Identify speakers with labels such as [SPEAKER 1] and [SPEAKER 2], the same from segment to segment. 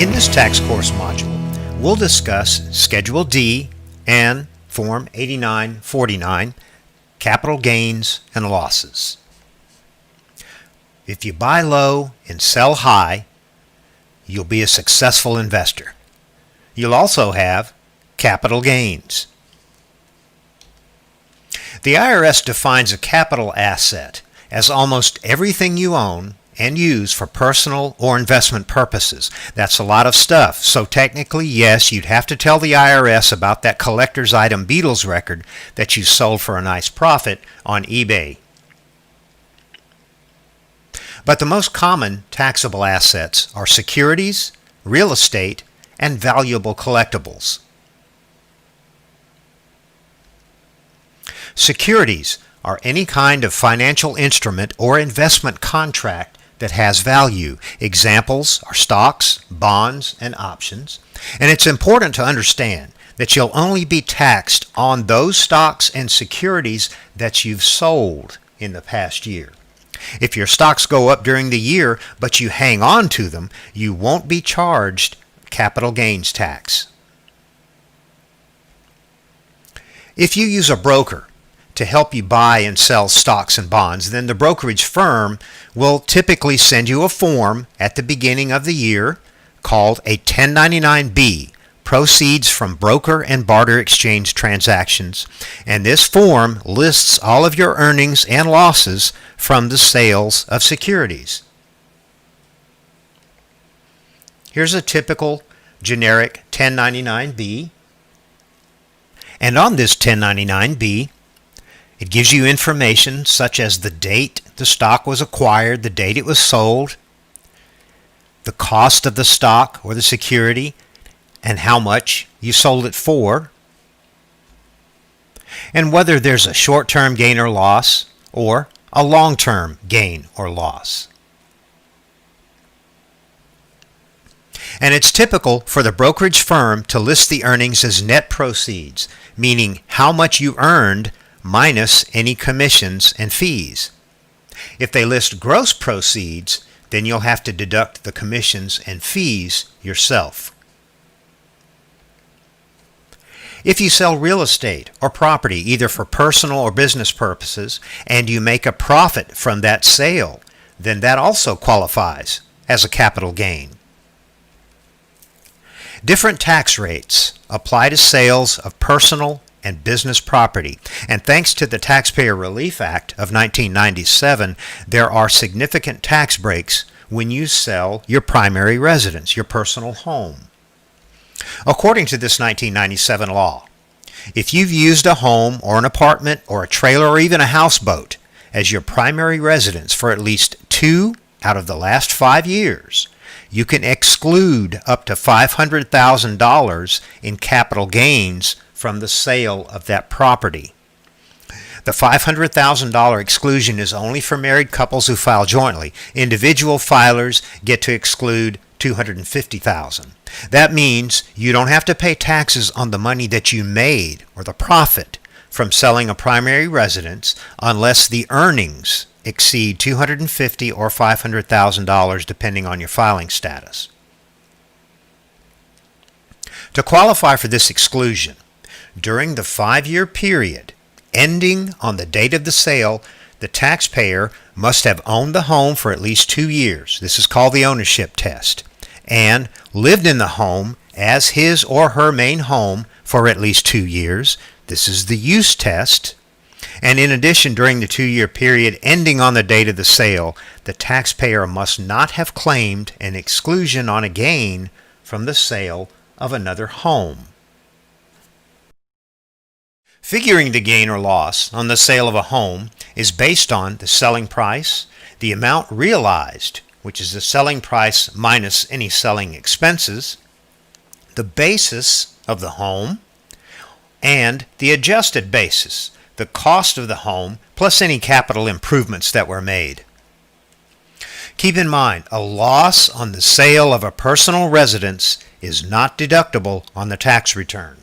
[SPEAKER 1] In this tax course module, we'll discuss Schedule D and Form 8949, capital gains and losses. If you buy low and sell high, you'll be a successful investor. You'll also have capital gains. The IRS defines a capital asset as almost everything you own and use for personal or investment purposes. That's a lot of stuff. So technically, yes, you'd have to tell the IRS about that collector's item Beatles record that you sold for a nice profit on eBay. But the most common taxable assets are securities, real estate, and valuable collectibles. Securities are any kind of financial instrument or investment contract that has value. Examples are stocks, bonds, and options. And it's important to understand that you'll only be taxed on those stocks and securities that you've sold in the past year. If your stocks go up during the year, but you hang on to them, you won't be charged capital gains tax. If you use a broker to help you buy and sell stocks and bonds, then the brokerage firm will typically send you a form at the beginning of the year called a 1099-B, proceeds from broker and barter exchange transactions, and this form lists all of your earnings and losses from the sales of securities. Here's a typical generic 1099-B, and on this 1099-B, it gives you information such as the date the stock was acquired, the date it was sold, the cost of the stock or the security, and how much you sold it for, and whether there's a short-term gain or loss or a long-term gain or loss. And it's typical for the brokerage firm to list the earnings as net proceeds, meaning how much you earned minus any commissions and fees. If they list gross proceeds, then you'll have to deduct the commissions and fees yourself. If you sell real estate or property either for personal or business purposes and you make a profit from that sale, then that also qualifies as a capital gain. Different tax rates apply to sales of personal and business property, and thanks to the Taxpayer Relief Act of 1997, there are significant tax breaks when you sell your primary residence, your personal home. According to this 1997 law, if you've used a home or an apartment or a trailer or even a houseboat as your primary residence for at least 2 out of the last 5 years, you can exclude up to $500,000 in capital gains from the sale of that property. The $500,000 exclusion is only for married couples who file jointly. Individual filers get to exclude $250,000. That means you don't have to pay taxes on the money that you made or the profit from selling a primary residence unless the earnings exceed $250,000 or $500,000 depending on your filing status. To qualify for this exclusion, during the 5-year period ending on the date of the sale, the taxpayer must have owned the home for at least 2 years. This is called the ownership test, and lived in the home as his or her main home for at least 2 years. This is the use test. And in addition, during the 2-year period ending on the date of the sale, the taxpayer must not have claimed an exclusion on a gain from the sale of another home. Figuring the gain or loss on the sale of a home is based on the selling price, the amount realized, which is the selling price minus any selling expenses, the basis of the home, and the adjusted basis, the cost of the home plus any capital improvements that were made. Keep in mind, a loss on the sale of a personal residence is not deductible on the tax return.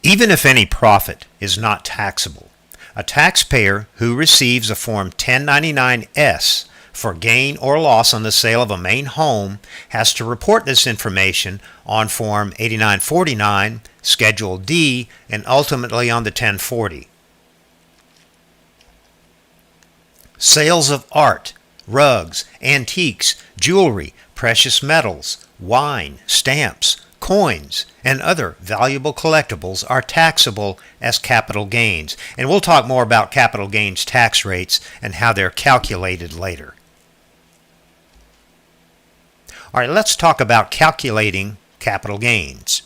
[SPEAKER 1] Even if any profit is not taxable, a taxpayer who receives a Form 1099-S for gain or loss on the sale of a main home has to report this information on Form 8949, Schedule D, and ultimately on the 1040. Sales of art, rugs, antiques, jewelry, precious metals, wine, stamps, coins, and other valuable collectibles are taxable as capital gains. And we'll talk more about capital gains tax rates and how they're calculated later. All right, let's talk about calculating capital gains.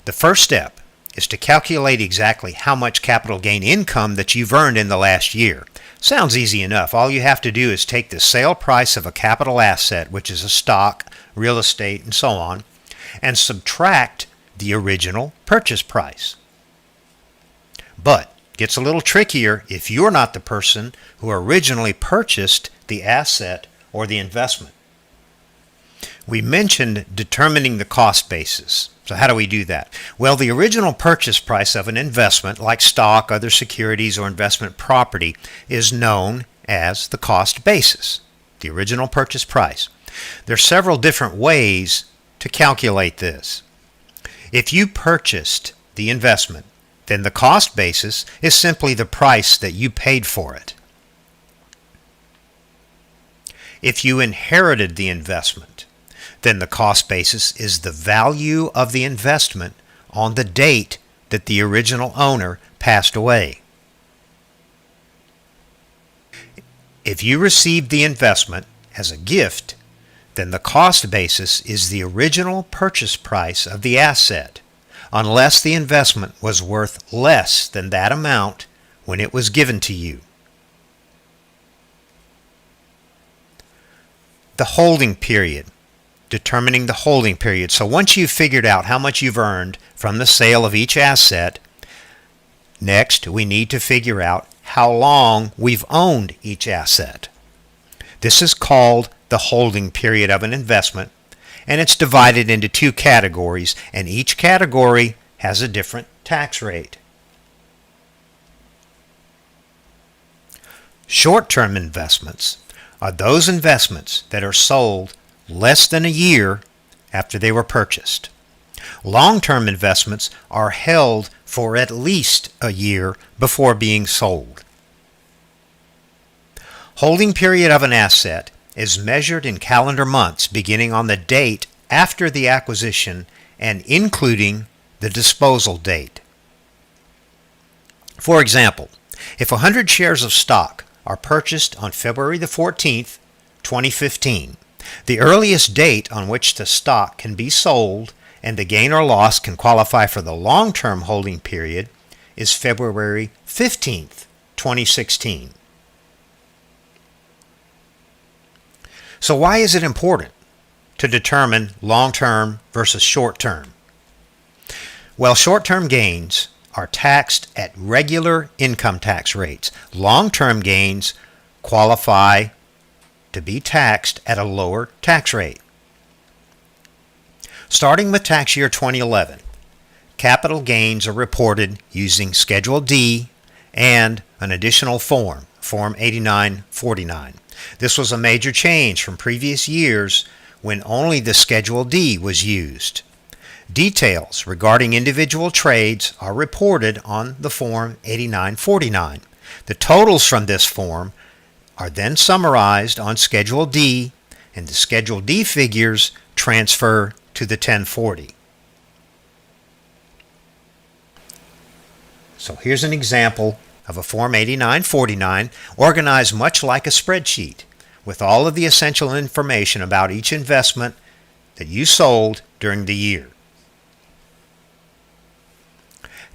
[SPEAKER 1] The first step is to calculate exactly how much capital gain income that you've earned in the last year. Sounds easy enough. All you have to do is take the sale price of a capital asset, which is a stock, real estate, and so on, and subtract the original purchase price. But it gets a little trickier if you're not the person who originally purchased the asset or the investment. We mentioned determining the cost basis. So how do we do that? Well, the original purchase price of an investment, like stock, other securities, or investment property, is known as the cost basis, the original purchase price. There are several different ways to calculate this. If you purchased the investment, then the cost basis is simply the price that you paid for it. If you inherited the investment, then the cost basis is the value of the investment on the date that the original owner passed away. If you received the investment as a gift, then the cost basis is the original purchase price of the asset, unless the investment was worth less than that amount when it was given to you. The holding period. Determining the holding period. So once you've figured out how much you've earned from the sale of each asset, next we need to figure out how long we've owned each asset. This is called the holding period of an investment, and it's divided into two categories, and each category has a different tax rate. Short-term investments are those investments that are sold less than a year after they were purchased. Long-term investments are held for at least a year before being sold. Holding period of an asset is measured in calendar months beginning on the date after the acquisition and including the disposal date. For example, if 100 shares of stock are purchased on February the 14th, 2015, the earliest date on which the stock can be sold and the gain or loss can qualify for the long-term holding period is February 15th, 2016. So why is it important to determine long-term versus short-term? Well, short-term gains are taxed at regular income tax rates. Long-term gains qualify to be taxed at a lower tax rate. Starting with tax year 2011, capital gains are reported using Schedule D and an additional form, Form 8949. This was a major change from previous years when only the Schedule D was used. Details regarding individual trades are reported on the Form 8949. The totals from this form are then summarized on Schedule D, and the Schedule D figures transfer to the 1040. So here's an example of a Form 8949 organized much like a spreadsheet with all of the essential information about each investment that you sold during the year.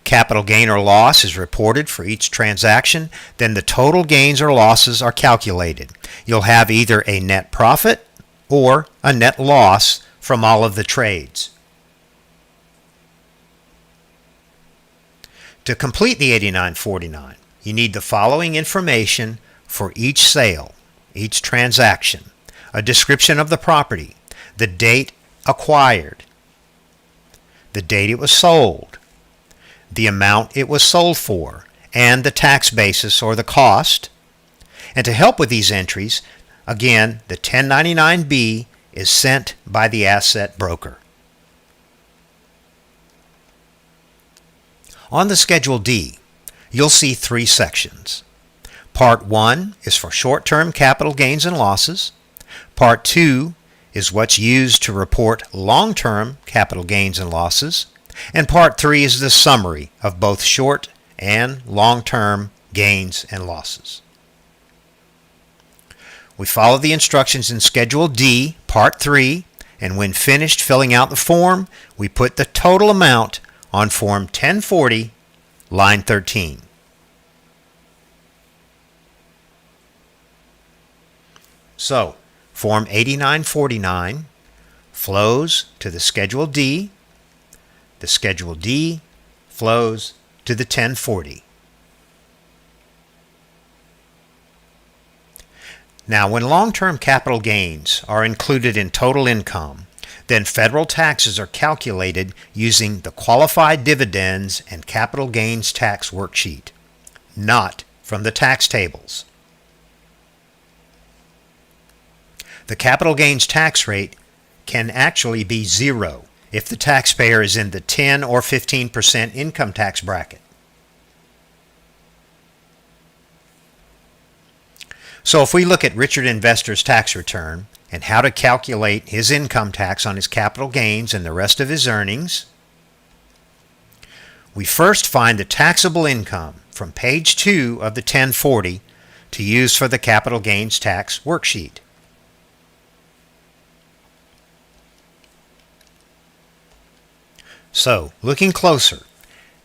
[SPEAKER 1] Capital gain or loss is reported for each transaction, then the total gains or losses are calculated. You'll have either a net profit or a net loss from all of the trades. To complete the 8949, you need the following information for each sale, each transaction: a description of the property, the date acquired, the date it was sold, the amount it was sold for, and the tax basis or the cost. And to help with these entries, Again, the 1099-B is sent by the asset broker. On the Schedule D, you'll see 3 sections. Part 1 is for short-term capital gains and losses. Part 2 is what's used to report long-term capital gains and losses. And Part 3 is the summary of both short and long-term gains and losses. We follow the instructions in Schedule D, Part 3, and when finished filling out the form, we put the total amount on Form 1040, line 13. So, Form 8949 flows to the Schedule D. The Schedule D flows to the 1040. Now, when long-term capital gains are included in total income, then federal taxes are calculated using the Qualified Dividends and Capital Gains Tax Worksheet, not from the tax tables. The capital gains tax rate can actually be 0 if the taxpayer is in the 10 or 15% income tax bracket. So if we look at Richard Investor's tax return and how to calculate his income tax on his capital gains and the rest of his earnings, we first find the taxable income from page 2 of the 1040 to use for the capital gains tax worksheet. So, looking closer,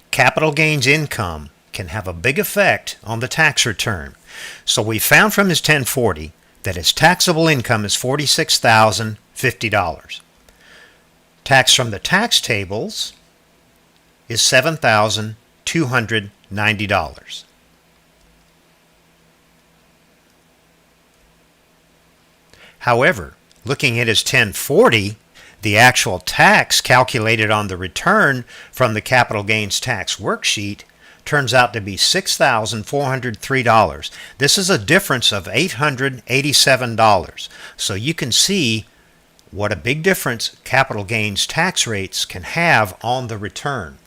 [SPEAKER 1] capital gains income can have a big effect on the tax return. So we found from his 1040 that his taxable income is $46,050. Tax from the tax tables is $7,290. However, looking at his 1040, the actual tax calculated on the return from the capital gains tax worksheet turns out to be $6,403. This is a difference of $887. So you can see what a big difference capital gains tax rates can have on the return.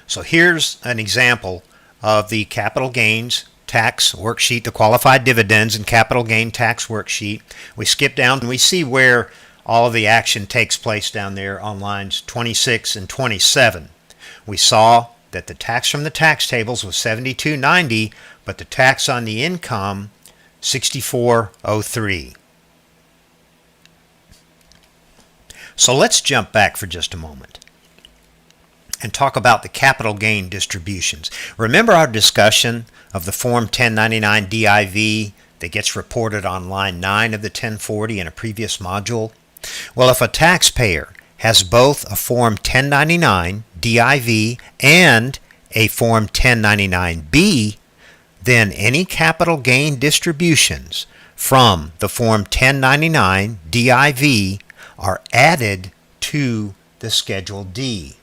[SPEAKER 1] So here's an example of the capital gains tax worksheet, the qualified dividends and capital gain tax worksheet. We skip down and we see where all of the action takes place down there on lines 26 and 27. We saw that the tax from the tax tables was $72.90, but the tax on the income, $64.03. So let's jump back for just a moment and talk about the capital gain distributions. Remember our discussion of the Form 1099 DIV that gets reported on line 9 of the 1040 in a previous module? Well, if a taxpayer has both a Form 1099 DIV and a Form 1099-B, then any capital gain distributions from the Form 1099 DIV are added to the Schedule D.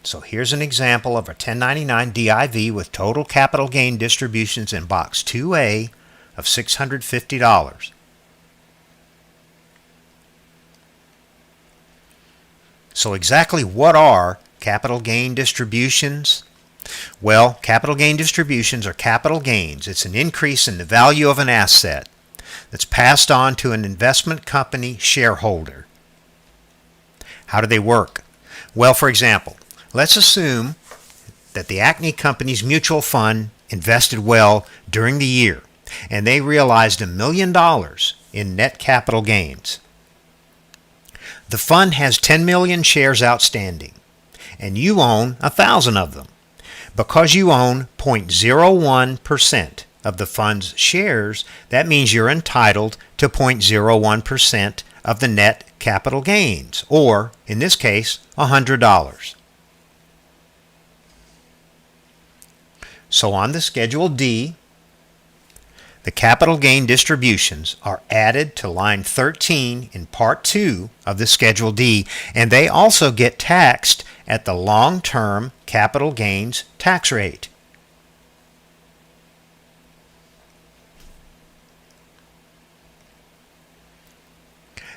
[SPEAKER 1] So here's an example of a 1099 DIV with total capital gain distributions in box 2A of $650. So exactly what are capital gain distributions? Well, capital gain distributions are capital gains. It's an increase in the value of an asset that's passed on to an investment company shareholder. How do they work? Well, for example, let's assume that the Acme Company's mutual fund invested well during the year and they realized $1 million in net capital gains. The fund has 10 million shares outstanding and you own 1,000 of them. Because you own 0.01% of the fund's shares, that means you're entitled to 0.01% of the net capital gains, or, in this case, $100. So on the Schedule D, the capital gain distributions are added to line 13 in Part 2 of the Schedule D, and they also get taxed at the long-term capital gains tax rate.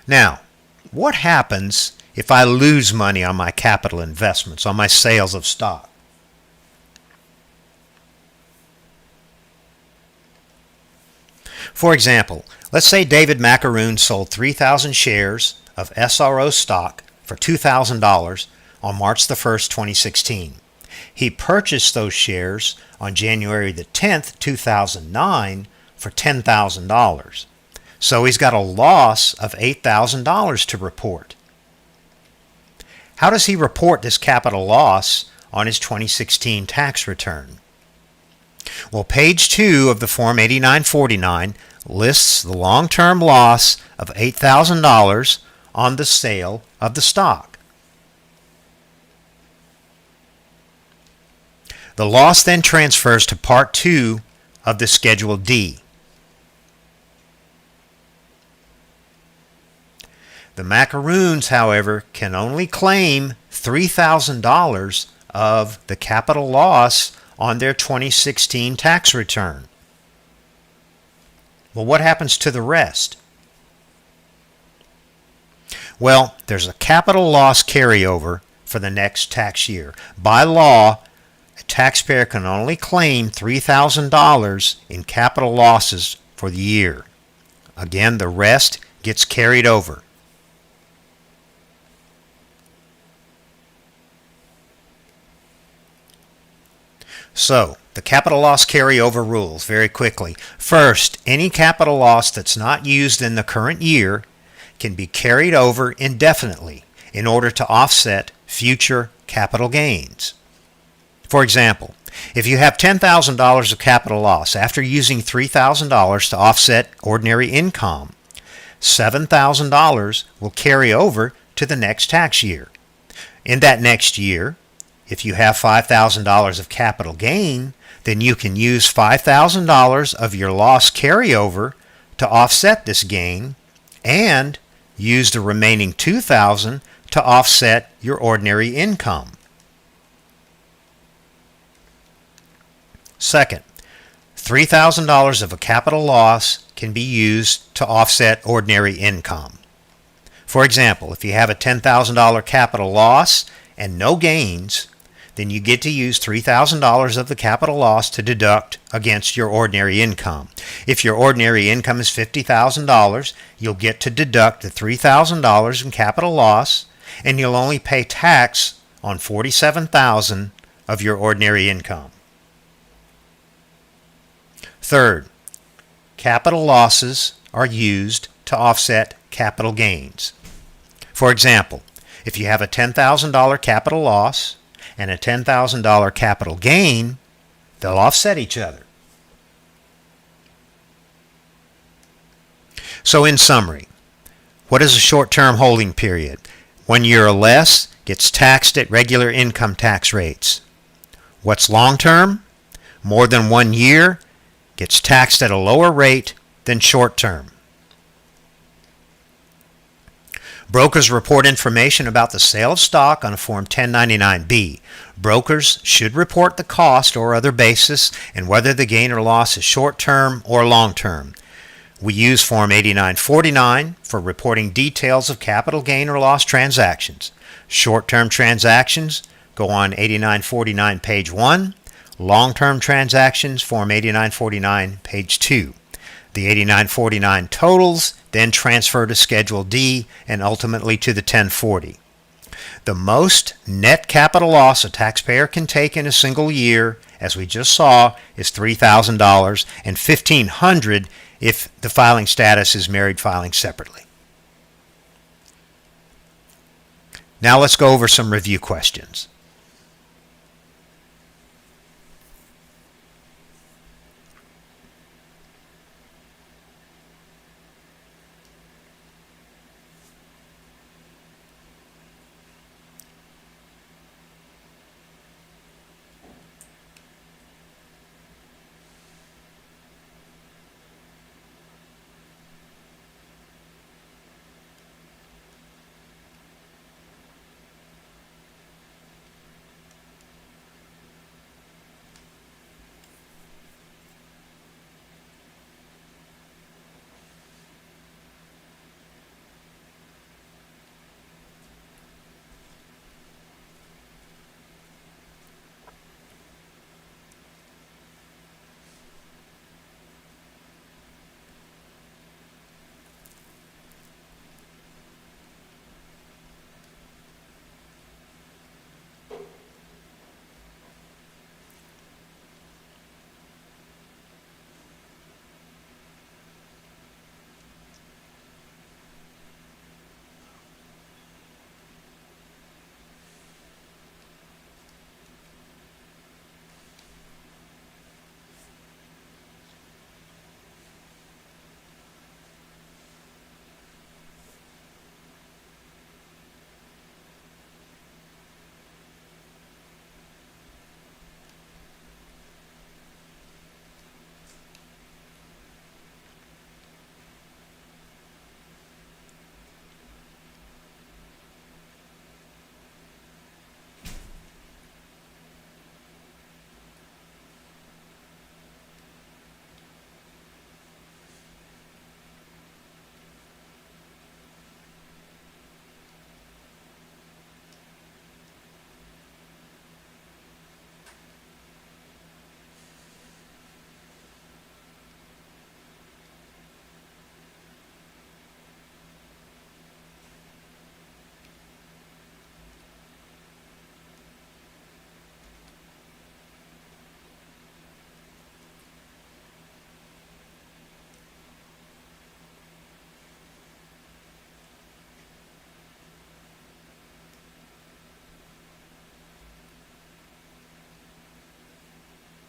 [SPEAKER 1] Now, what happens if I lose money on my capital investments, on my sales of stock? For example, let's say David Macaroon sold 3,000 shares of SRO stock for $2,000 on March the 1st, 2016. He purchased those shares on January the 10th, 2009 for $10,000. So he's got a loss of $8,000 to report. How does he report this capital loss on his 2016 tax return? Well, page 2 of the Form 8949 lists the long-term loss of $8,000 on the sale of the stock. The loss then transfers to Part 2 of the Schedule D. The Macaroons, however, can only claim $3,000 of the capital loss on their 2016 tax return. Well, what happens to the rest? Well, there's a capital loss carryover for the next tax year. By law, a taxpayer can only claim $3,000 in capital losses for the year. Again, the rest gets carried over. So, the capital loss carryover rules very quickly. First, any capital loss that's not used in the current year can be carried over indefinitely in order to offset future capital gains. For example, if you have $10,000 of capital loss after using $3,000 to offset ordinary income, $7,000 will carry over to the next tax year. In that next year, if you have $5,000 of capital gain, then you can use $5,000 of your loss carryover to offset this gain and use the remaining $2,000 to offset your ordinary income. Second, $3,000 of a capital loss can be used to offset ordinary income. For example, if you have a $10,000 capital loss and no gains, then you get to use $3,000 of the capital loss to deduct against your ordinary income. If your ordinary income is $50,000, you'll get to deduct the $3,000 in capital loss, and you'll only pay tax on $47,000 of your ordinary income. Third, capital losses are used to offset capital gains. For example, if you have a $10,000 capital loss and a $10,000 capital gain, they'll offset each other. So in summary, what is a short-term holding period? 1 year or less gets taxed at regular income tax rates. What's long-term? More than 1 year gets taxed at a lower rate than short-term. Brokers report information about the sale of stock on a Form 1099-B. Brokers should report the cost or other basis and whether the gain or loss is short-term or long-term. We use Form 8949 for reporting details of capital gain or loss transactions. Short-term transactions go on 8949 page 1. Long-term transactions, Form 8949 page 2. The 8949 totals then transfer to Schedule D and ultimately to the 1040. The most net capital loss a taxpayer can take in a single year, as we just saw, is $3,000 and $1,500 if the filing status is married filing separately. Now let's go over some review questions.